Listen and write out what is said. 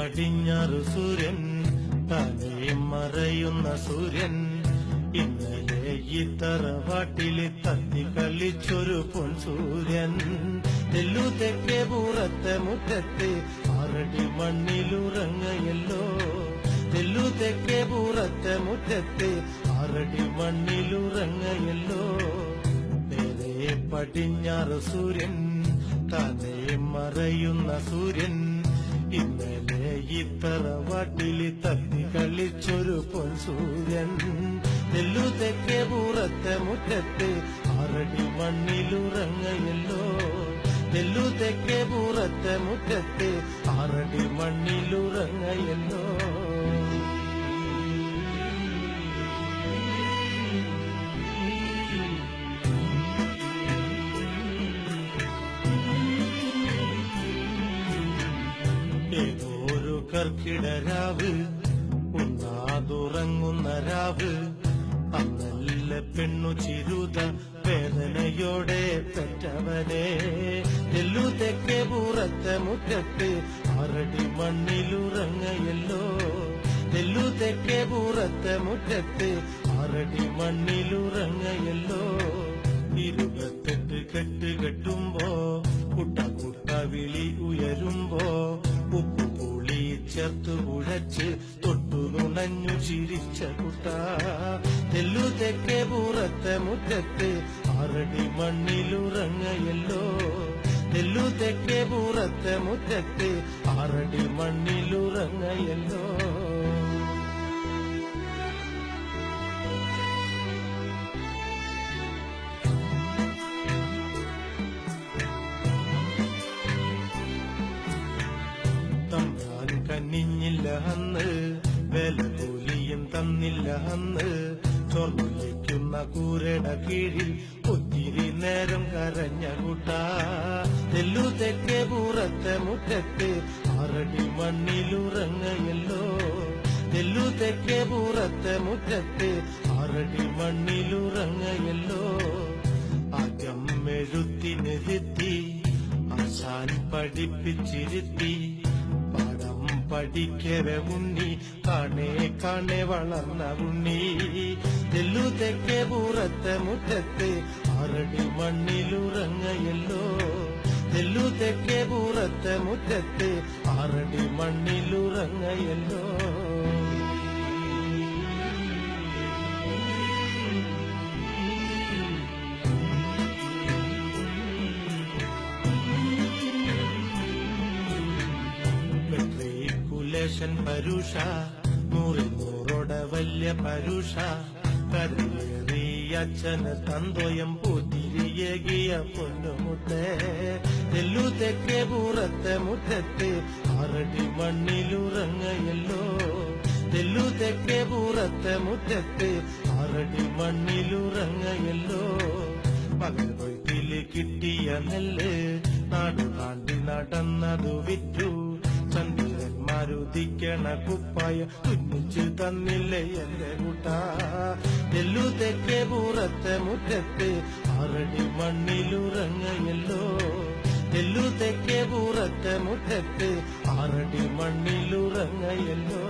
പടിഞ്ഞാറ് സൂര്യൻ താനേ മറയുന്ന സൂര്യൻ ഇന്നലെ ഈ തറവാട്ടില് തത്തി കളിച്ചൊരു പൊൻസൂര്യൻ തെല്ലു തെക്കേ പൂറത്തെ മുറ്റത്ത് ആറടി മണ്ണിലുറങ്ങയല്ലോ തെല്ലു തെക്കേ പൂറത്തെ മുറ്റത്ത് ആറടി മണ്ണിലുറങ്ങയല്ലോ നേരെ പടിഞ്ഞാറ് സൂര്യൻ താനേ മറയുന്ന സൂര്യൻ ഇന്നലെ ഈ തറവാട്ടില് തത്തി കളിച്ചൊരു പൊൻസൂര്യൻ തെല്ലു തെക്കേ പൂറത്തെ മുറ്റത്ത് ആറടി മണ്ണിലുറങ്ങയല്ലോ തെല്ലു തെക്കേ പൂറത്തെ മുറ്റത്ത് ആറടി മണ്ണിലുറങ്ങയല്ലോ ഏതോരു കർക്കിടരാവ് ഉണ്ണാതുറങ്ങുന്ന രാവ് അന്നല്ല പെണ്ണു ചിരുത വേദനയോടെ പെറ്റവനെ തെല്ലു തെക്കേ പൂറത്തെ മുറ്റത്ത് ആറടി മണ്ണിലുറങ്ങയല്ലോ തെല്ലു തെക്കേ പൂറത്തെ മുറ്റത്ത് ആറടി മണ്ണിലുറങ്ങയല്ലോ 28 കെട്ട് കെട്ടുമ്പോ കുട്ട കുട്ട വിളി ഉയരുമ്പോ ഉപ്പുപുളി ചേർത്തു കുഴച്ച് തൊട്ടു നുണഞ്ഞു ചിരിച്ച കുട്ട തെല്ലു തെക്കേ പൂറത്തെ മുറ്റത്ത് ആറടി മണ്ണിലുറങ്ങയല്ലോ തെല്ലു തെക്കേ പൂറത്തെ മുറ്റത്ത് ആറടി മണ്ണിലുറങ്ങയല്ലോ കന്നിഞ്ഞില്ല അന്ന് വില കൂലിയും തന്നില്ല അന്ന് ചൊർന്നിക്കുന്ന കൂരട കീഴിൽ ഒത്തിരി നേരം കരഞ്ഞ കൂട്ട തെല്ലു തെക്കേ പൂറത്തെ മുറ്റത്ത് ആറടി മണ്ണിലുറങ്ങയല്ലോ തെല്ലു തെക്കേ പൂറത്തെ മുറ്റത്ത് ആറടി മണ്ണിലുറങ്ങയല്ലോ ആദ്യം എഴുത്തിനിരുത്തി ആശാൻ പഠിപ്പിച്ചിരുത്തി പഠിക്കവെ ഉണ്ണി കാണേ കാണേ വളർന്ന ഉണ്ണി തെല്ലു തെക്കേ പൂറത്തെ മുറ്റത്ത് ആറടി മണ്ണിലുറങ്ങയല്ലോ തെല്ലു തെക്കേ പൂറത്തെ മുറ്റത്ത് ആറടി മണ്ണിലുറങ്ങയല്ലോ പരുഷ 100 വല്യ പരുഷ കരയേറി അച്ഛന് തന്തോയം പൂത്തിരിയേകിയ പൊന്നുമുട്ടേ തെല്ലു തെക്കേ പൂറത്തെ മുറ്റത്ത് ആറടി മണ്ണിലുറങ്ങയല്ലോ തെല്ലു തെക്കേ പൂറത്തെ മുറ്റത്ത് ആറടി മണ്ണിലുറങ്ങയല്ലോ പകൽ കൊയ്ത്തില് കിട്ടിയ നെല്ല് നാടു താണ്ടി നടന്നതു വിറ്റു ചന്ദ്രന്മാരുദിക്കണ കുപ്പായ തുന്നിച്ചു തന്നില്ലേ എന്റെ കൂട്ട തെല്ലു തെക്കേ പൂറത്തെ മുറ്റത്ത് ആറടി മണ്ണിലുറങ്ങയല്ലോ തെല്ലു തെക്കേ പൂറത്തെ മുറ്റത്ത് ആറടി മണ്ണിലുറങ്ങയല്ലോ